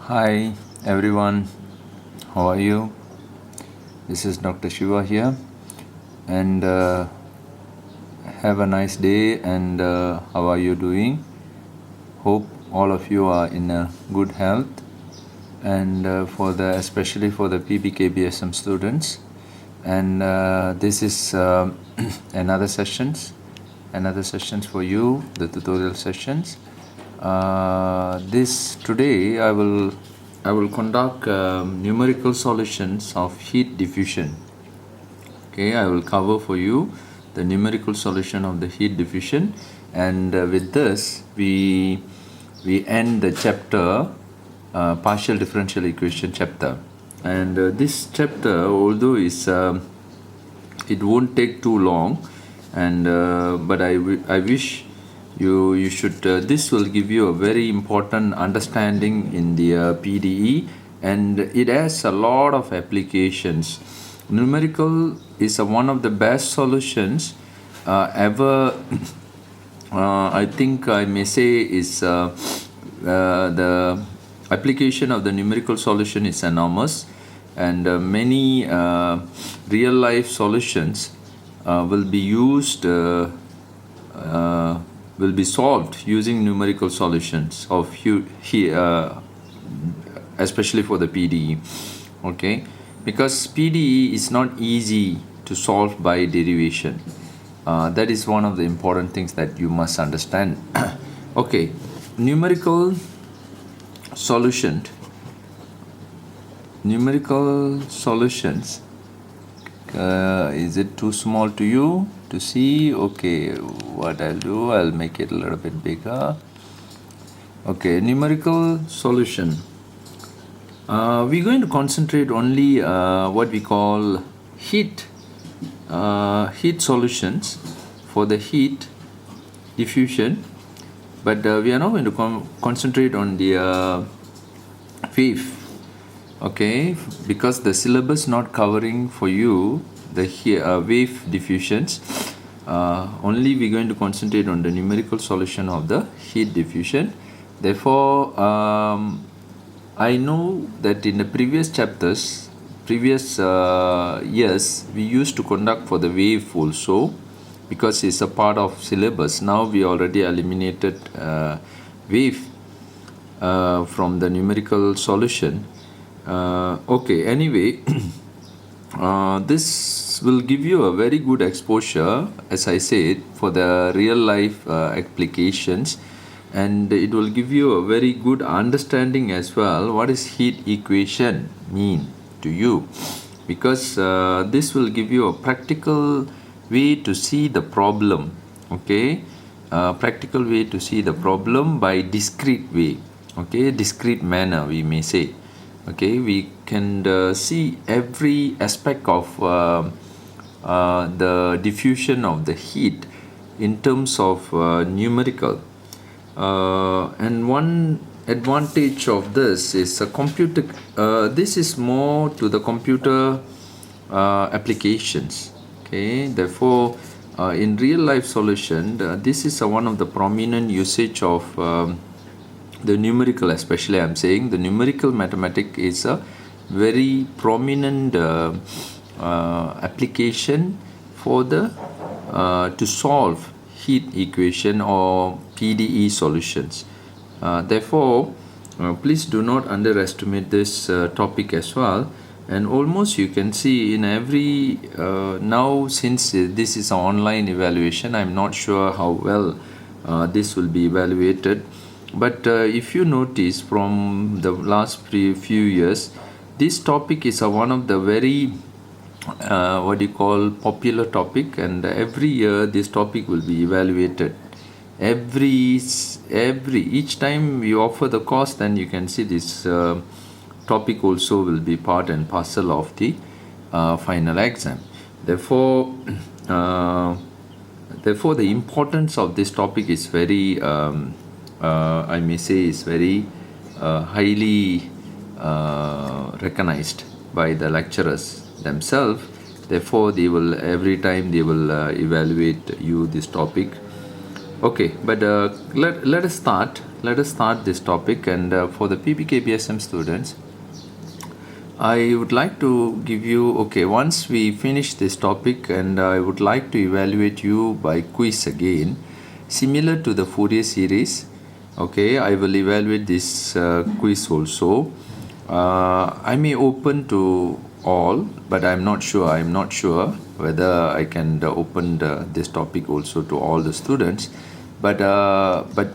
Hi everyone, how are you? This is Dr. Shiva here, and have a nice day. And how are you doing? Hope all of you are in good health, and especially for the PBKBSM students. And this is another sessions for you, the tutorial sessions. This today I will conduct numerical solutions of heat diffusion. Okay, I will cover for you the numerical solution of the heat diffusion, and with this we end the chapter partial differential equation chapter. And this chapter, although it won't take too long, and but I wish you should this will give you a very important understanding in the PDE, and it has a lot of applications. Numerical is one of the best solutions ever. I think I may say is the application of the numerical solution is enormous, and many real life solutions will be used will be solved using numerical solutions of especially for the PDE. Okay, because PDE is not easy to solve by derivation. That is one of the important things that you must understand. Okay, numerical solutions. Is it too small to you to see? Okay, what I'll do, I'll make it a little bit bigger. Okay, numerical solution. We're going to concentrate only what we call heat solutions for the heat diffusion, but we are not going to concentrate on the wave. Okay, because the syllabus not covering for you the wave diffusions. Only we're going to concentrate on the numerical solution of the heat diffusion. Therefore, I know that in the previous chapters, previous years, we used to conduct for the wave also, because it's a part of syllabus. Now we already eliminated wave from the numerical solution. Okay, anyway, this will give you a very good exposure, as I said, for the real life applications, and it will give you a very good understanding as well what is heat equation mean to you, because this will give you a practical way to see the problem. Okay, practical way to see the problem by discrete way. Okay, discrete manner we may say. Okay, we can see every aspect of the diffusion of the heat in terms of numerical. And one advantage of this is a computer. This is more to the computer applications. Okay, therefore, in real life solution, this is one of the prominent usage of the numerical, especially I'm saying the numerical mathematics is a very prominent application for the to solve heat equation or PDE solutions. Therefore, please do not underestimate this topic as well. And almost you can see in every now, since this is an online evaluation, I'm not sure how well this will be evaluated. But if you notice from the last few years, this topic is one of the very popular topic, and every year this topic will be evaluated. Each time we offer the course, then you can see this topic also will be part and parcel of the final exam. Therefore, the importance of this topic is very I may say is very highly recognized by the lecturers themselves. Therefore, they will every time they will evaluate you this topic. Okay, but let us start. Let us start this topic. And for the PPKBSM students, I would like to give you, okay, once we finish this topic, and I would like to evaluate you by quiz again, similar to the Fourier series. Okay, I will evaluate this quiz also. I may open to all, but I'm not sure whether I can open this topic also to all the students. But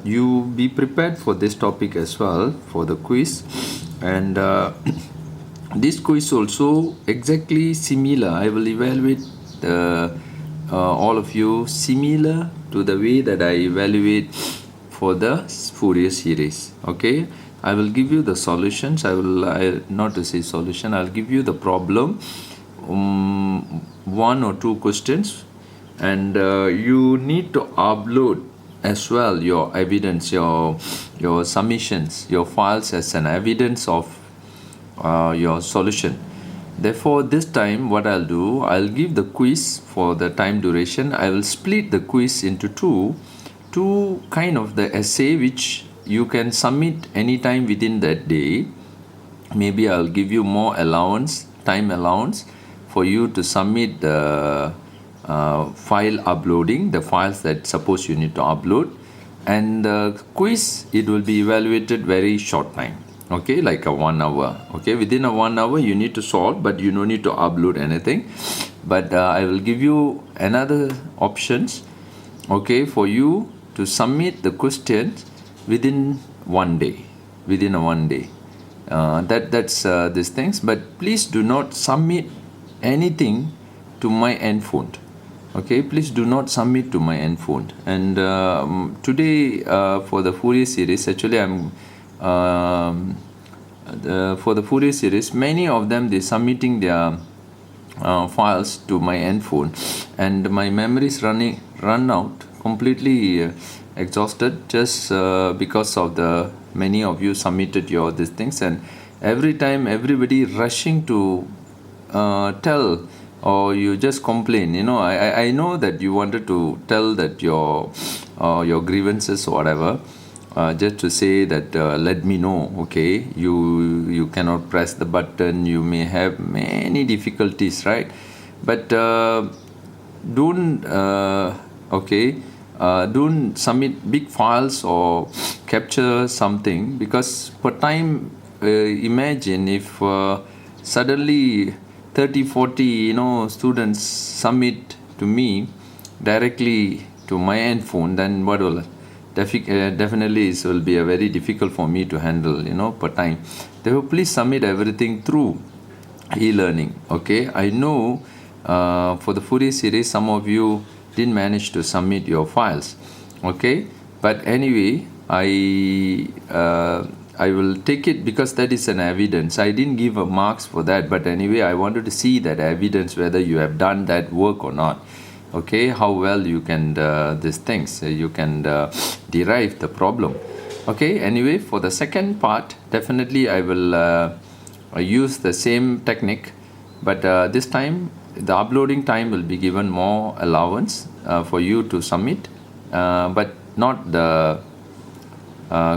you be prepared for this topic as well for the quiz. And this quiz also exactly similar. I will evaluate all of you similar to the way that I evaluate for the Fourier series. Okay, I will give you the solutions. Not to say solution, I'll give you the problem, one or two questions, and you need to upload as well your evidence, your submissions, your files as an evidence of your solution. Therefore, this time what I'll do, I'll give the quiz for the time duration. I will split the quiz into two kind of the essay which you can submit anytime within that day. Maybe I'll give you more time allowance for you to submit the file uploading, the files that suppose you need to upload. And the quiz, it will be evaluated very short time. Okay, like a 1 hour. Okay, within a 1 hour you need to solve, but you don't need to upload anything. But I will give you another options, okay, for you to submit the questions within 1 day, within a 1 day. That's these things. But please do not submit anything to my end phone. Okay, please do not submit to my end phone. And today for the Fourier series, actually I'm for the Fourier series, many of them they submitting their files to my end phone, and my memory is run out, completely exhausted, just because of the many of you submitted your these things. And every time everybody rushing to tell, or you just complain, I know that you wanted to tell that your grievances or whatever, just to say that let me know, okay, you cannot press the button, you may have many difficulties, right? But don't don't submit big files or capture something, because per time, imagine if suddenly 30-40 students submit to me directly to my end phone, then what will definitely it will be a very difficult for me to handle, per time. Therefore, please submit everything through e-learning. Okay, I know for the Fourier series some of you didn't manage to submit your files. Okay, but anyway, I will take it because that is an evidence. I didn't give a marks for that, but anyway, I wanted to see that evidence whether you have done that work or not. Okay, how well you can these things, you can derive the problem. Okay, anyway, for the second part, definitely I will use the same technique, but this time the uploading time will be given more allowance for you to submit, but not the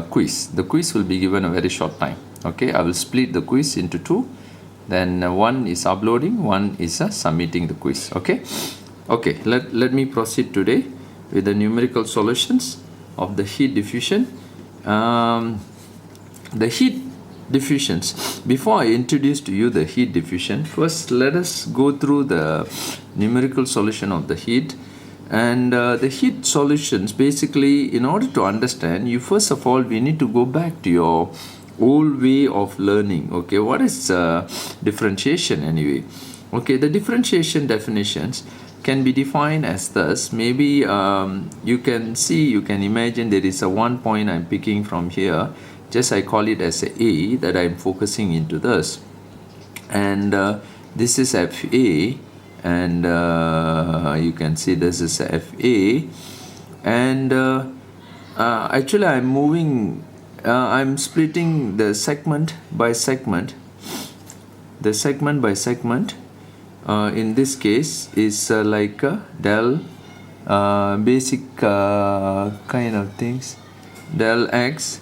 quiz. The quiz will be given a very short time. Okay, I will split the quiz into two, then one is uploading, one is submitting the quiz. Okay, let me proceed today with the numerical solutions of the heat diffusion. The heat diffusions. Before I introduce to you the heat diffusion, first let us go through the numerical solution of the heat. And the heat solutions, basically, in order to understand, you first of all, we need to go back to your old way of learning. Okay, what is differentiation anyway? Okay, the differentiation definitions can be defined as thus. Maybe you can imagine there is a 1 point I'm picking from here. Just I call it as A that I'm focusing into this. And this is FA. And you can see this is FA. And actually I'm splitting the segment by segment. The segment by segment in this case is like del basic kind of things. Del x,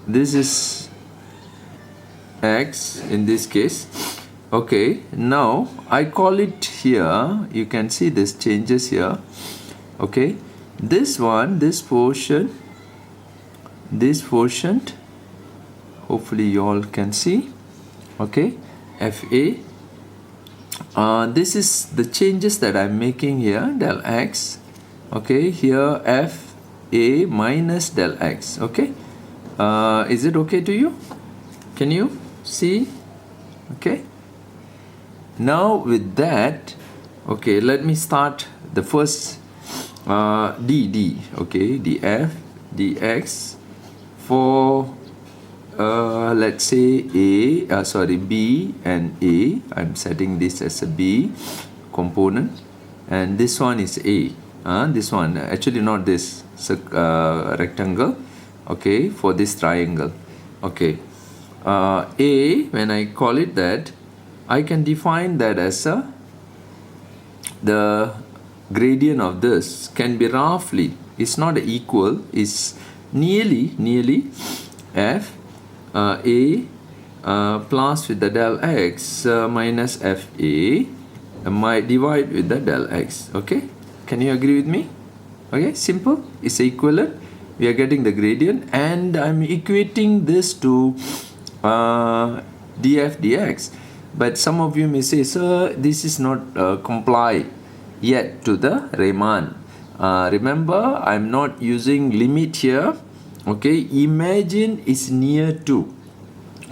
this is x in this case. Okay, now I call it here, you can see this changes here. Okay, this one, this portion, hopefully you all can see. Okay, FA, this is the changes that I'm making here, del x. Okay, here FA minus del x. Okay, is it okay to you? Can you see? Okay, now with that, okay, let me start the first d. Okay, df dx for let's say B and A. I'm setting this as a B component, and this one is A. This one, actually not this rectangle. Okay, for this triangle. Okay, A, when I call it that, I can define that as the gradient of this can be roughly, it's not equal, it's nearly f A plus with the del x minus f A might divide with the del x. Okay, can you agree with me? Okay, simple, it's equivalent. We are getting the gradient, and I'm equating this to df dx. But some of you may say, sir, this is not comply yet to the Riemann. Remember, I'm not using limit here. Okay, imagine it's near to.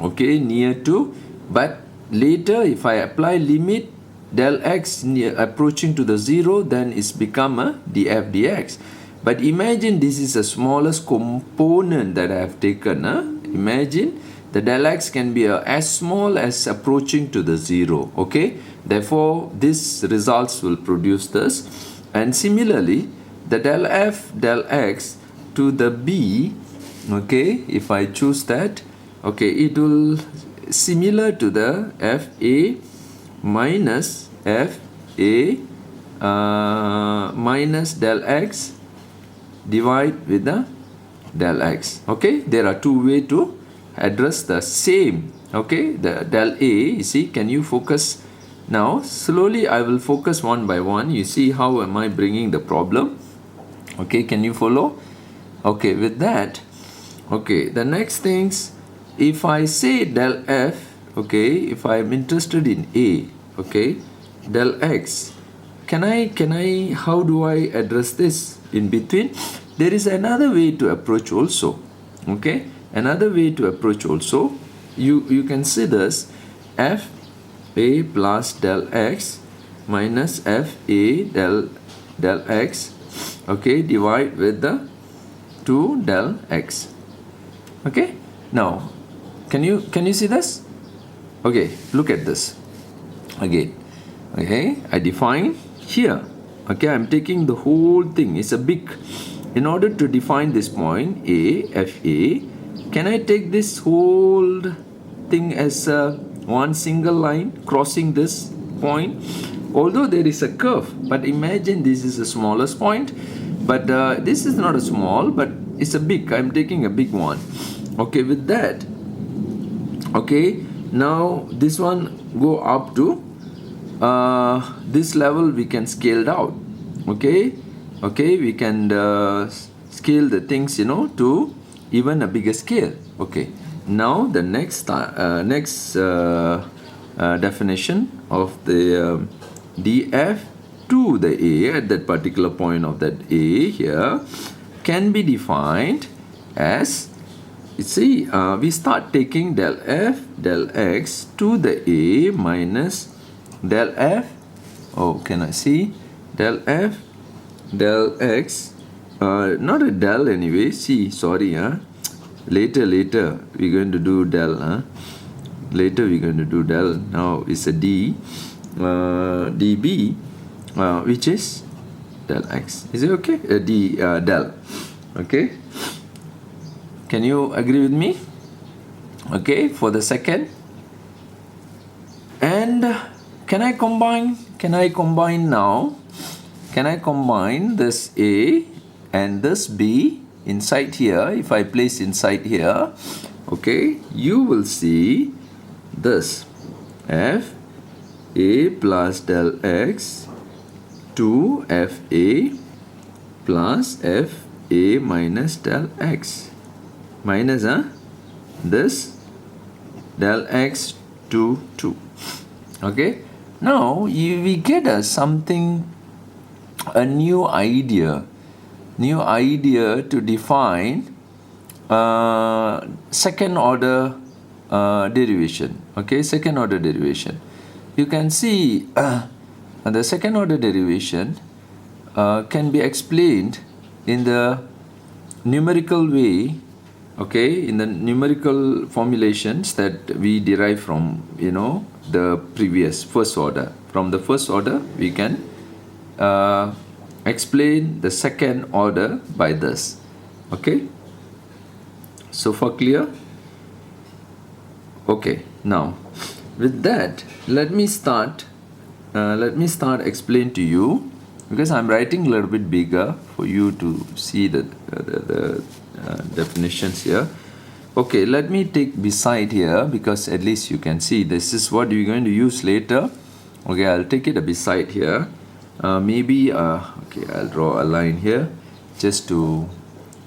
Okay, near to, but later if I apply limit del x approaching to the 0, then it's become a df dx. But imagine this is the smallest component that I have taken. Imagine the del x can be as small as approaching to the 0. Okay, therefore this results will produce this. And similarly, the del f del x to the b, okay, if I choose that, okay, it will similar to the fa minus fa minus del x divide with the del x. Okay, there are two ways to address the same. Okay, the del a, you see, can you focus now? Slowly I will focus one by one. You see how am I bringing the problem? Okay, can you follow? Okay, with that, okay, the next things, if I say del f, okay, if I am interested in a, okay, del x, can I how do I address this in between? There is another way to approach also. Okay, another way to approach also, you can see this f a plus del x minus f a del x, okay, divide with the 2 del x. Okay, now can you see this? Okay, look at this again. Okay, I define here. Okay, I'm taking the whole thing, it's a big. In order to define this point a f a, can I take this whole thing as one single line crossing this point? Although there is a curve, but imagine this is the smallest point, but this is not a small, but it's a big. I'm taking a big one. Okay, with that, okay, now this one go up to this level, we can scale down. Okay, okay, we can scale the things, you know, to even a bigger scale. Okay, now the next definition of the df to the a at that particular point of that a here can be defined as, you see, we start taking del f del x to the a minus del f, oh, can I see, del f del x, not a del anyway, see, sorry, later we're going to do del, later we're going to do del. Now it's a d db, which is del x. Is it okay? D del. Okay, can you agree with me? Okay, for the second. And can I combine now can I combine this A and this B inside here? If I place inside here, okay, you will see this f a plus del x 2 f a plus f a minus del x minus this del x to 2. Okay, now we get a new idea to define second order derivation. Okay, second order derivation. You can see the second order derivation can be explained in the numerical way. Okay, in the numerical formulations that we derive from, the previous first order. From the first order, we can explain the second order by this. Okay, so far clear? Okay, now with that, let me start explain to you, because I'm writing a little bit bigger for you to see the definitions here. Okay, let me take beside here, because at least you can see this is what you're going to use later. Okay, I'll take it a beside here. Okay, I'll draw a line here just to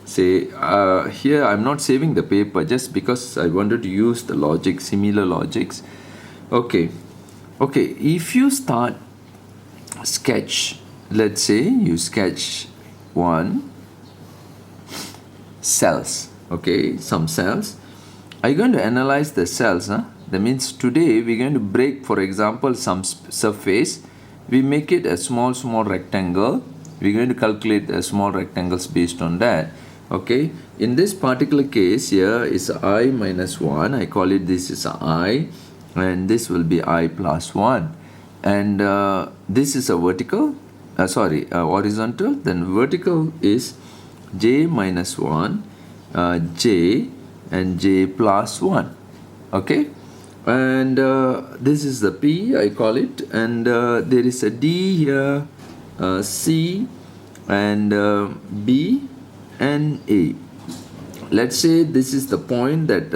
say here I'm not saving the paper just because I wanted to use the logic, similar logics. Okay, if you start sketch, let's say you sketch one cells, okay, some cells. Are you going to analyze the cells? That means today we're going to break, for example, some surface. We make it a small rectangle. We're going to calculate the small rectangles based on that. Okay, in this particular case here is I minus 1. I call it, this is I, and this will be I plus 1. And this is a vertical, horizontal. Then vertical is j minus 1, j and j plus 1. Okay, and this is the P, I call it, and there is a D here, C and B and A. Let's say this is the point that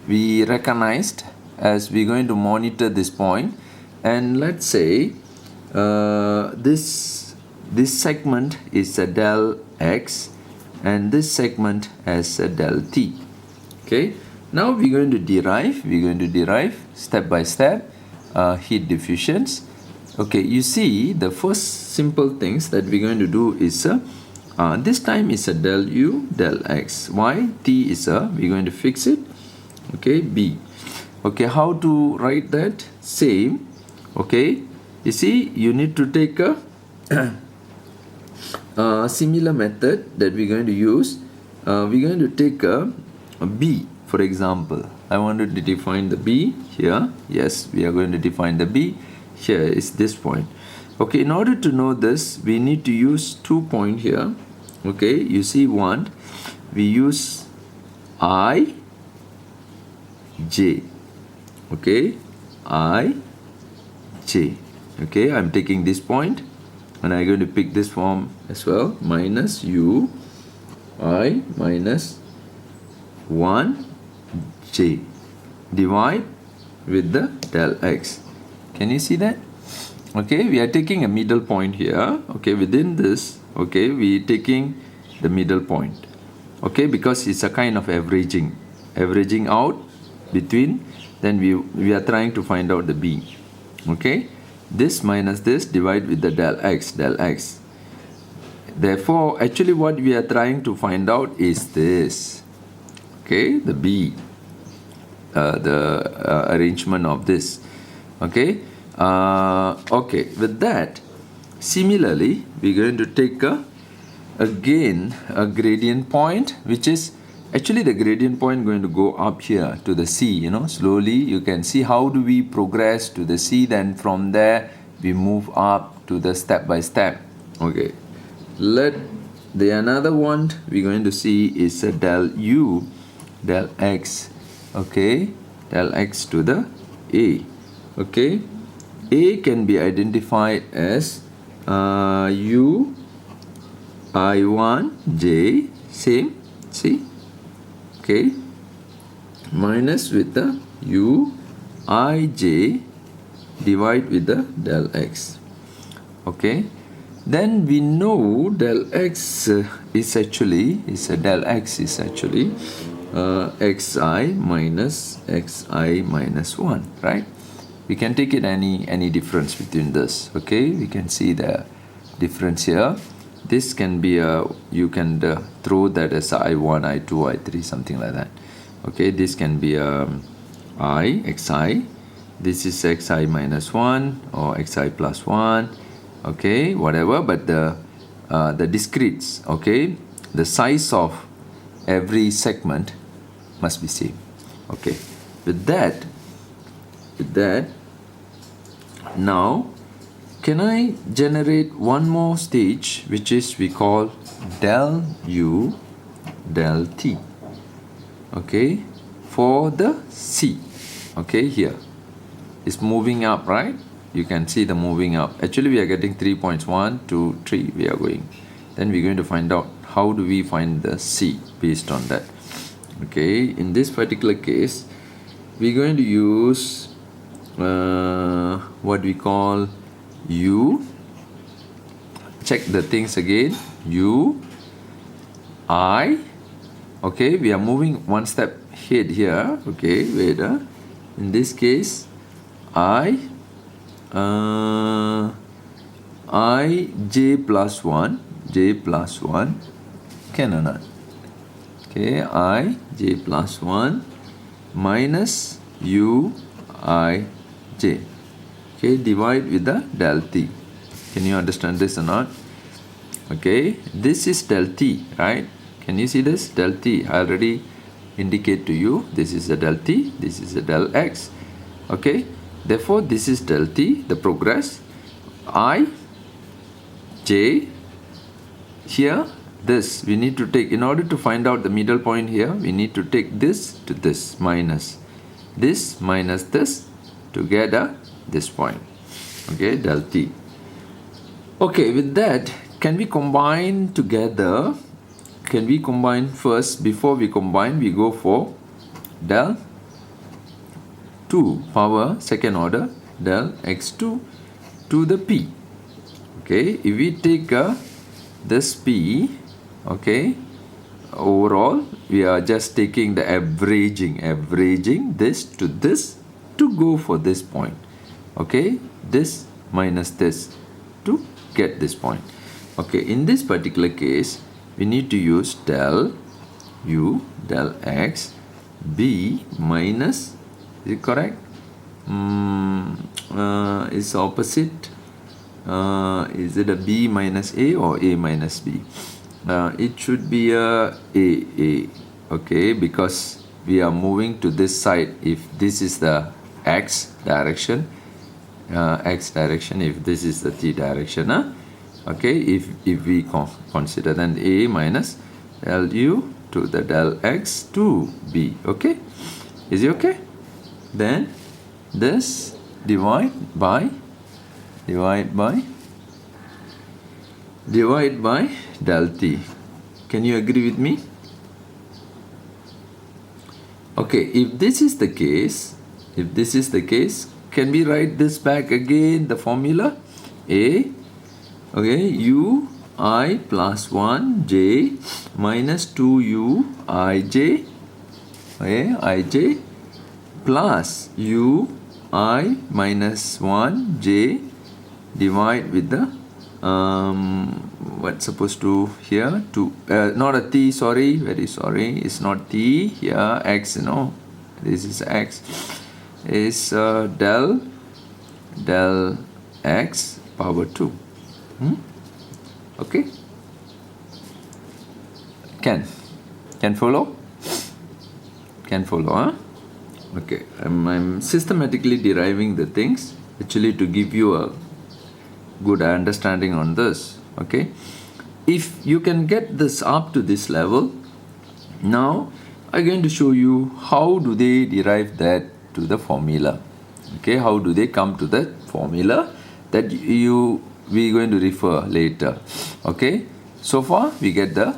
we recognized as we're going to monitor this point, and let's say this segment is a del x and this segment has a del t. Okay, now we're going to derive step by step heat diffusions. Okay, you see the first simple things that we're going to do is this time is a del u del x. Why? T is we're going to fix it. Okay, B. Okay, how to write that? Same. Okay, you see, you need to take a similar method that we're going to use. We're going to take a B, for example. I wanted to define the B here. Yes, we are going to define the B. Here is this point. Okay, in order to know this, we need to use 2 points here. Okay, you see one, we use I, J. Okay, I, J. Okay, I'm taking this point and I'm going to pick this form as well. Minus U, I minus 1, J. Divide with the del x. Can you see that? Okay, we are taking a middle point here. Okay, within this, okay, we taking the middle point. Okay, because it's a kind of averaging out between, then we are trying to find out the B. Okay, this minus this divide with the del x. Therefore, actually what we are trying to find out is this. Okay, the B, the arrangement of this. Okay, okay, with that, similarly, we're going to take again a gradient point, which is actually the gradient point going to go up here to the C. Slowly you can see how do we progress to the C, then from there we move up to the step by step. Okay, the another one we're going to see is a del U del x. Okay, del x to the A. Okay, A can be identified as u I1 j, same, see, okay, minus with the u ij divide with the del x. Okay, then we know del x is actually xi minus 1, right? We can take it any difference between this. Okay, we can see the difference here. This can be you can throw that as I1, I2, I3, something like that. Okay, this can be xi. This is xi minus 1 or xi plus 1. Okay, whatever, but the discretes, okay, the size of every segment must be same. Okay, with that now can I generate one more stage, which is we call del u del t, okay, for the c. Okay, here it's moving up, right? You can see the moving up. Actually we are getting 3 points, 1 2 3 we are going. Then we're going to find out how do we find the c based on that. Okay, in this particular case we're going to use what we call u, check the things again, u I, okay, we are moving one step ahead here. Okay, wait, in this case I j plus 1 can or not? Okay, I j plus 1 minus u I j, okay, divide with the del t. Can you understand this or not? Okay, this is del t, right? Can you see this? Del t, I already indicate to you, this is a del t, this is a del x. Okay, therefore this is del t, the progress. I j, here this we need to take, in order to find out the middle point here, we need to take this to this minus this to get this point. Okay, del t. Okay, with that, can we combine together? Can we combine first? Before we combine, we go for del 2 power second order del x2 to the p. Okay, if we take this p, okay, overall we are just taking the averaging this to go for this point. Okay, this minus this to get this point. Okay, in this particular case we need to use del u del x b minus, is it correct? Is opposite. Is it a b minus a or a minus b? It should be a, okay, because we are moving to this side. If this is the x direction, if this is the t direction, okay, if we consider, then a minus del u to the del x to b. Okay, is it okay? Then this divide by del t. Can you agree with me? Okay, if this is the case, can we write this back again, the formula? A, okay, u I plus 1 j minus 2u ij, okay, ij plus u I minus 1 j divide with the what's supposed to here to not a t, sorry, very sorry, it's not t here, x, no, this is x, is del x power 2. Okay, can follow, huh? Okay, I'm systematically deriving the things actually to give you a good understanding on this. Okay, if you can get this up to this level, now I'm going to show you how do they derive that to the formula. Okay, how do they come to that formula that you we're going to refer later. Okay, so far we get the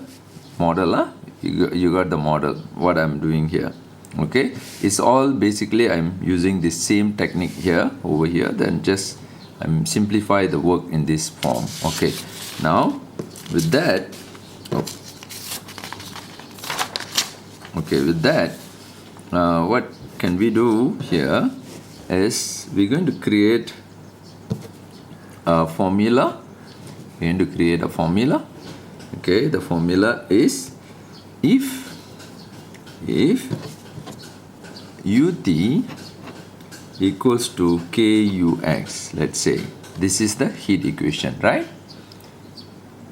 model. You got the model, what I'm doing here. Okay, it's all basically I'm using the same technique here over here, then just I'm simplify the work in this form. Okay, now with that, what can we do here is we're going to create a formula. We're going to create a formula. Okay, the formula is if ut equals to kux, let's say this is the heat equation, right?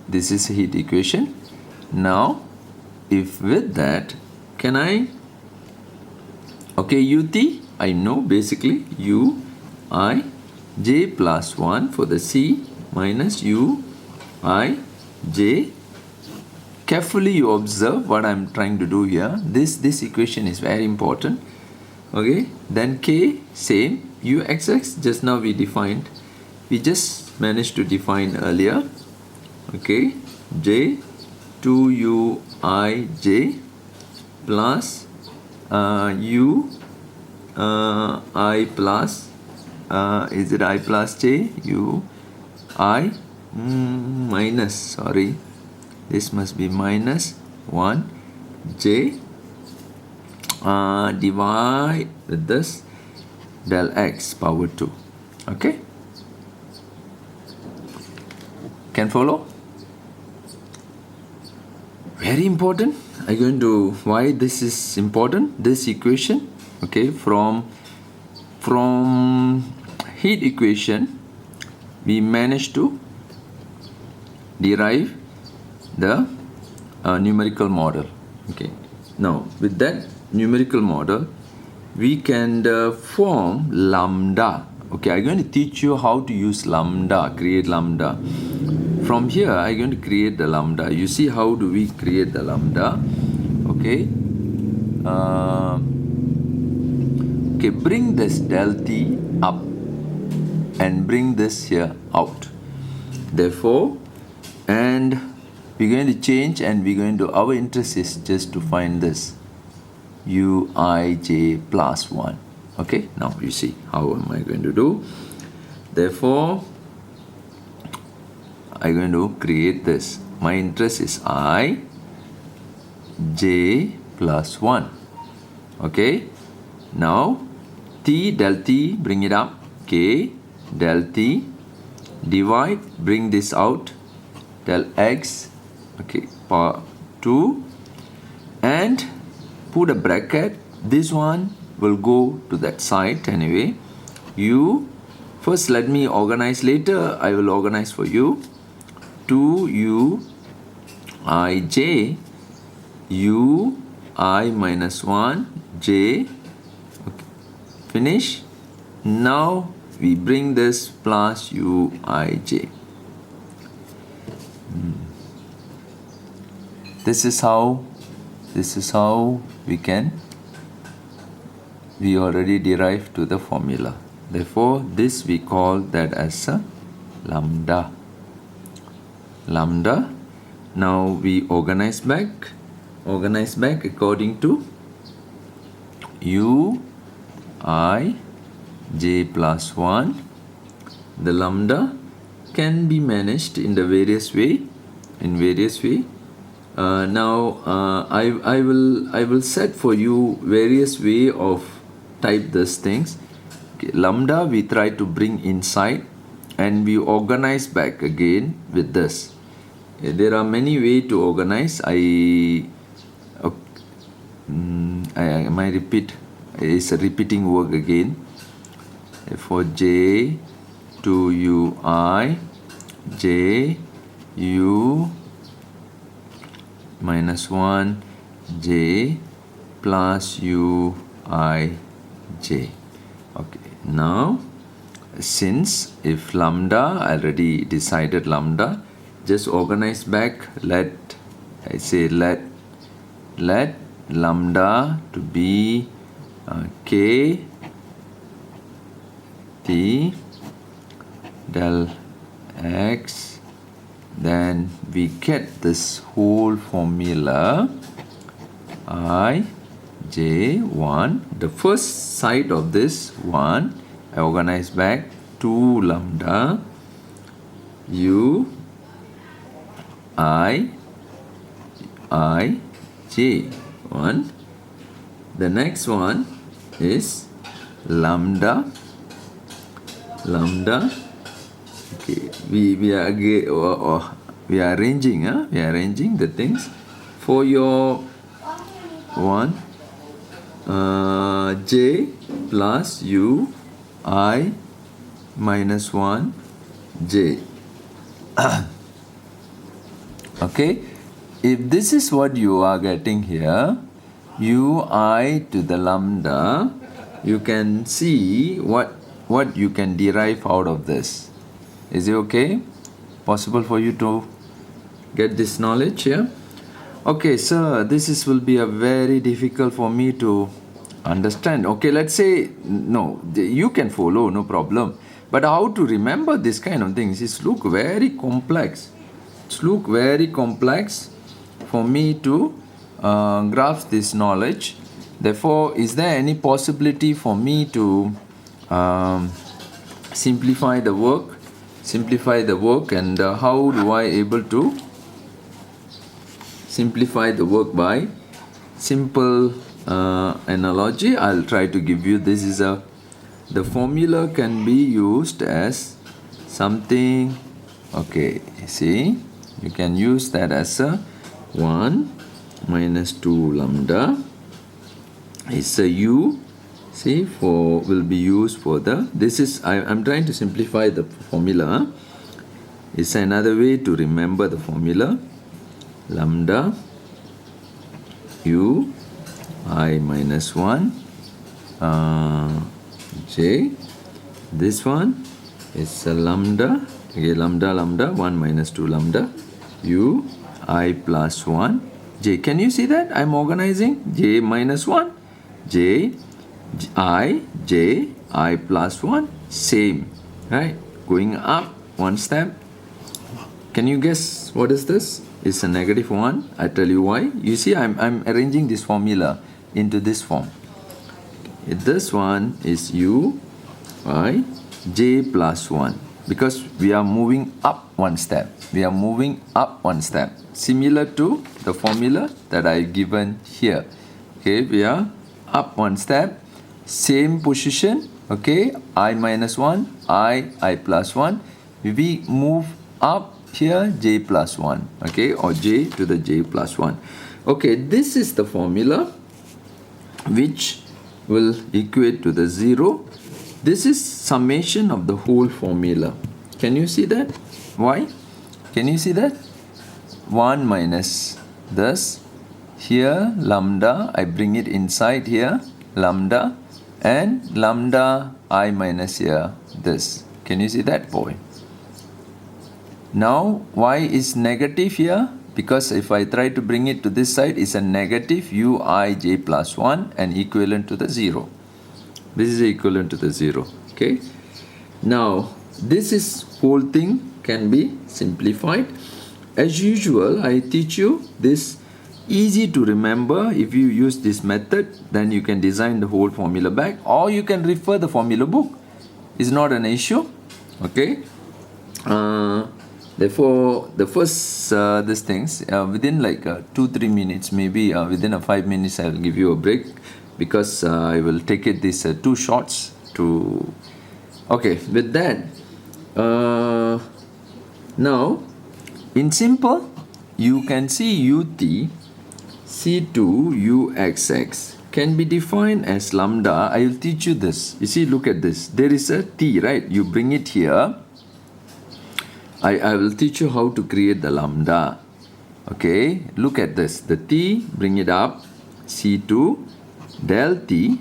This is the heat equation. Now if with that, can I, okay, ut I know basically u I j plus 1 for the c minus u I j. Carefully you observe what I'm trying to do here. This equation is very important. Okay, then k, same, uxx just now we defined, we just managed to define earlier. Okay, j 2u I j plus u I plus is it I plus j, u I minus, sorry, this must be minus 1 j divide with this del x power 2. Okay, can follow? Very important. I'm going to, why this is important, this equation. Okay, from heat equation we managed to derive the numerical model. Okay, now with that numerical model we can form lambda. Okay, I'm going to teach you how to use lambda, create lambda. From here I'm going to create the lambda. You see how do we create the lambda. Okay, okay, bring this del t up and bring this here out. Therefore, and we're going to change, and we're going to, our interest is just to find this uij plus 1. Okay, now you see how am I going to do. Therefore I'm going to create this. My interest is I j plus 1. Okay, now t del t, bring it up, k del t, divide, bring this out, del x, okay, power 2, and put a bracket. This one will go to that side anyway. You first, let me organize, later I will organize for you. 2u I j u I minus 1 j. Okay, finish. Now we bring this plus u I j. This is how we already derived to the formula. Therefore this we call that as a lambda. Now we organize back according to u I j plus 1. The lambda can be managed in the various way. Now I will set for you various way of type these things. Okay, lambda we try to bring inside and we organize back again with this. Okay, there are many ways to organize. I might repeat. It's a repeating work again. For j to u I j u minus 1 j plus u I j. Okay, now since if lambda, I already decided lambda, just organize back. Let lambda to be k t del x, then we get this whole formula I j 1. The first side of this 1 I organize back 2 lambda u I j 1. The next one is lambda. Okay, we are arranging the things for your 1 j plus u I minus 1 j. Okay, if this is what you are getting here, ui to the lambda, you can see what you can derive out of this. Is it okay? Possible for you to get this knowledge here? Okay, sir, this will be a very difficult for me to understand. Okay, let's say, no, you can follow, no problem. But how to remember this kind of things? It's look very complex. It's look very complex for me to grasp this knowledge. Therefore, is there any possibility for me to simplify the work, and how do I able to simplify the work? By simple analogy, I'll try to give you. This is the formula can be used as something. Okay, see, you can use that as a 1 minus 2 lambda. It's a u. See, will be used for the. This is I'm trying to simplify the formula. It's another way to remember the formula. Lambda u I minus 1 j. This one is a lambda. Okay, lambda 1 minus 2 lambda u I plus 1 j. Can you see that? I'm organizing j minus 1 j I plus 1, same, right? Going up one step. Can you guess what is this? It's a negative 1. I tell you why. You see, I'm arranging this formula into this form. This one is u I j plus 1, because we are moving up one step. Similar to the formula that I've given here. Okay, we are up one step, same position. Okay, I minus 1, I plus 1. We move up here, j plus 1. Okay, or j to the j plus 1. Okay, this is the formula which will equate to the 0. This is summation of the whole formula. Can you see that? Why? Can you see that? 1 minus this. Here, lambda, I bring it inside here, lambda, and lambda I minus here, this. Can you see that, boy? Now, why is negative here? Because if I try to bring it to this side, it's a negative ui j plus 1 and equivalent to the 0. This is equivalent to the 0. Okay. Now, whole thing can be simplified. As usual, I teach you this easy to remember. If you use this method, then you can design the whole formula back, or you can refer the formula book. It's not an issue. Okay. Therefore, the first these things within like 2-3 minutes, maybe within 5 minutes, I will give you a break, because I will take it these 2 shots to. Okay, with that, now in simple, you can see ut c2 uxx can be defined as lambda. I will teach you this. You see, look at this. There is a t, right? You bring it here. I will teach you how to create the lambda. Okay, look at this. The t, bring it up. C2 del t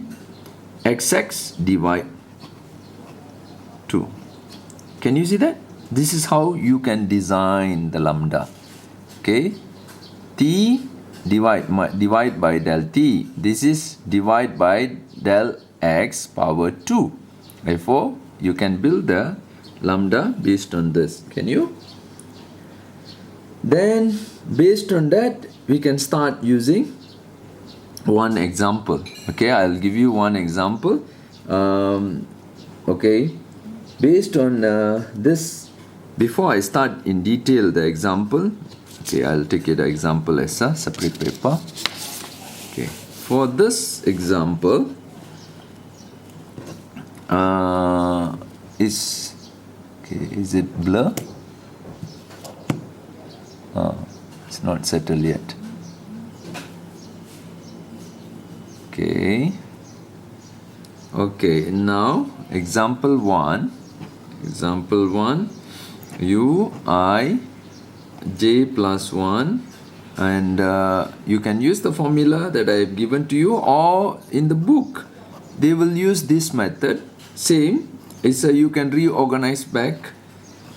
xx divide 2. Can you see that? This is how you can design the lambda. Okay, t divide by del t. This is divide by del x power 2. Therefore, you can build the lambda based on this. Can you? Then based on that, we can start using one example. Okay, I'll give you one example. Okay, based on this, before I start in detail the example, okay, I'll take it example as a separate paper. Okay, for this example, is it blur? It's not settled yet. Okay, now example 1, u I j plus 1, and you can use the formula that I have given to you, or in the book they will use this method. Same, it's you can reorganize back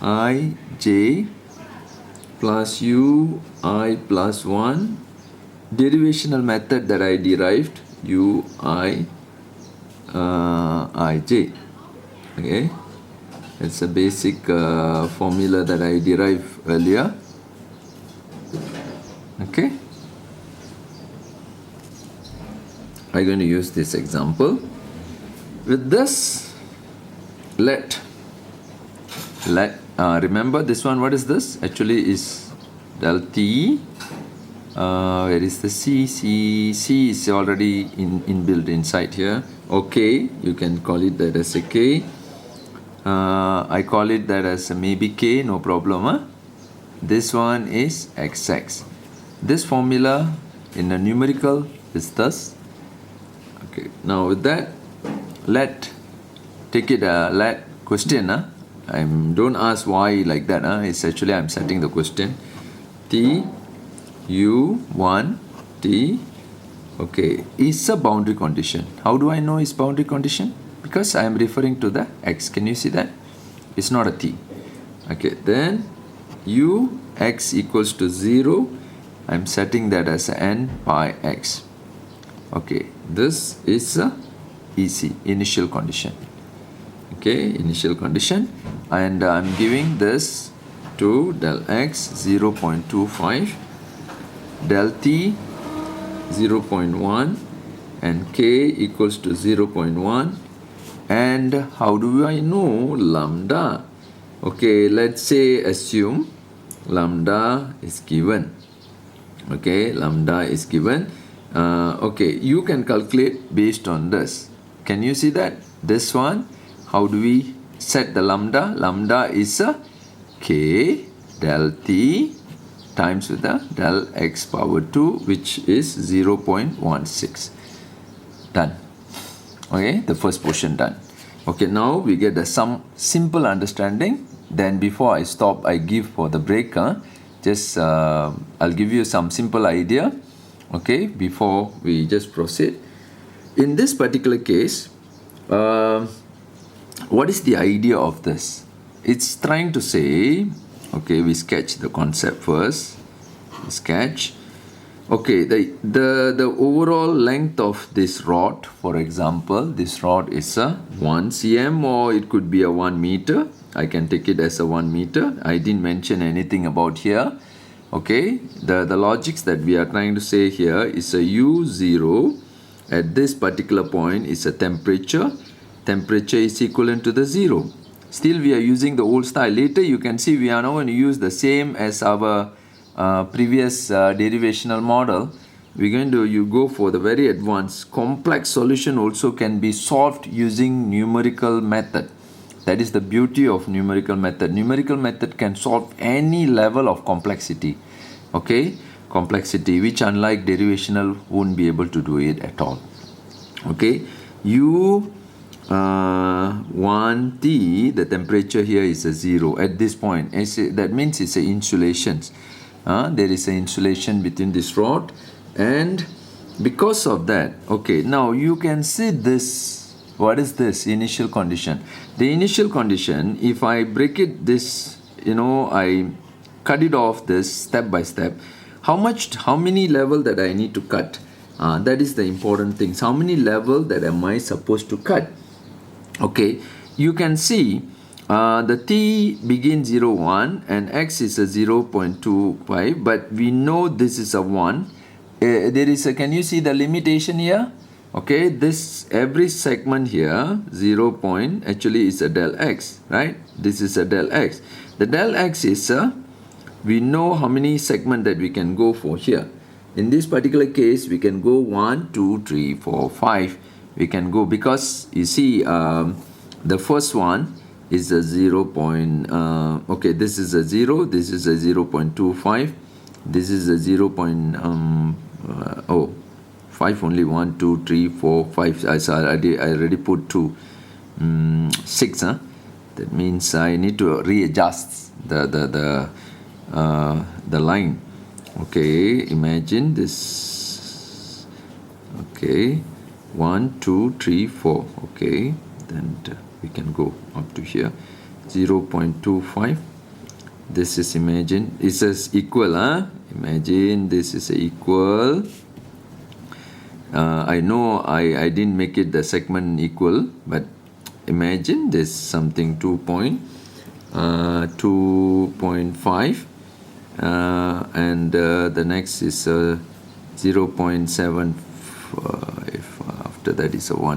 I j plus u I plus 1, derivational method that I derived, u I ij. Okay, it's a basic formula that I derived earlier. Okay, I'm going to use this example. With this, let remember this one, what is this? Actually is del t. Where is the c? C is already inbuilt inside here. Okay, you can call it that as a k. I call it that as a maybe k, no problem. Huh? This one is xx. This formula in the numerical is thus. Okay, now with that, let question. Don't ask why like that. It's actually I'm setting the question. T u1 t, okay, is a boundary condition. How do I know it's boundary condition? Because I am referring to the x. Can you see that? It's not a t. Okay, then u x equals to 0. I'm setting that as n pi x. Okay, this is a EC, initial condition. Okay, initial condition, and I'm giving this to del x 0.25, del t 0.1, and k equals to 0.1. And how do I know lambda? Okay, let's say assume lambda is given. Okay, lambda is given. Okay, you can calculate based on this. Can you see that? This one, how do we set the lambda? Lambda is a k del t times with the del x power 2, which is 0.16. Done. Okay, the first portion done. Okay, now we get some simple understanding. Then before I stop, I give for the break. Just I'll give you some simple idea. Okay, before we just proceed. In this particular case, what is the idea of this? It's trying to say, okay, we sketch the concept first. Sketch. Okay, the overall length of this rod, for example, this rod is a 1 cm, or it could be a 1 meter. I can take it as a 1 meter. I didn't mention anything about here. Okay, the logics that we are trying to say here is a U0 at this particular point is a temperature. Temperature is equivalent to the 0. Still we are using the old style. Later you can see we are now going to use the same as our previous derivational model. We're going to go for the very advanced. Complex solution also can be solved using numerical method. That is the beauty of numerical method. Numerical method can solve any level of complexity. Okay, complexity, which unlike derivational won't be able to do it at all. Okay, U1T, the temperature here is a 0 at this point. That means it's a insulation. There is an insulation between this rod, and because of that, okay, now you can see this. What is this initial condition? The initial condition, if I break it this, I cut it off this step by step. How many level that I need to cut? That is the important thing. How many level that am I supposed to cut? Okay, you can see the t begins 0, 1 and x is a 0.25, but we know this is a 1. There is a, can you see the limitation here? Okay, this every segment here 0 point actually is a del x, right? This is a del x. The del x is we know how many segment that we can go for here. In this particular case, we can go 1, 2, 3, 4, 5. We can go because you see the first one is a 0. Okay, this is a 0. This is a 0.25. This is a 0. 5 only. 1, 2, 3, 4, 5. I already put 2. 6. That means I need to readjust the line. Okay, imagine this. Okay, 1, 2, 3, 4. Okay, then we can go up to here 0.25. This is, imagine, it says equal. Imagine this is equal. I know I didn't make it the segment equal, but imagine this something 2.5 and the next is 0.75. After that is a 1.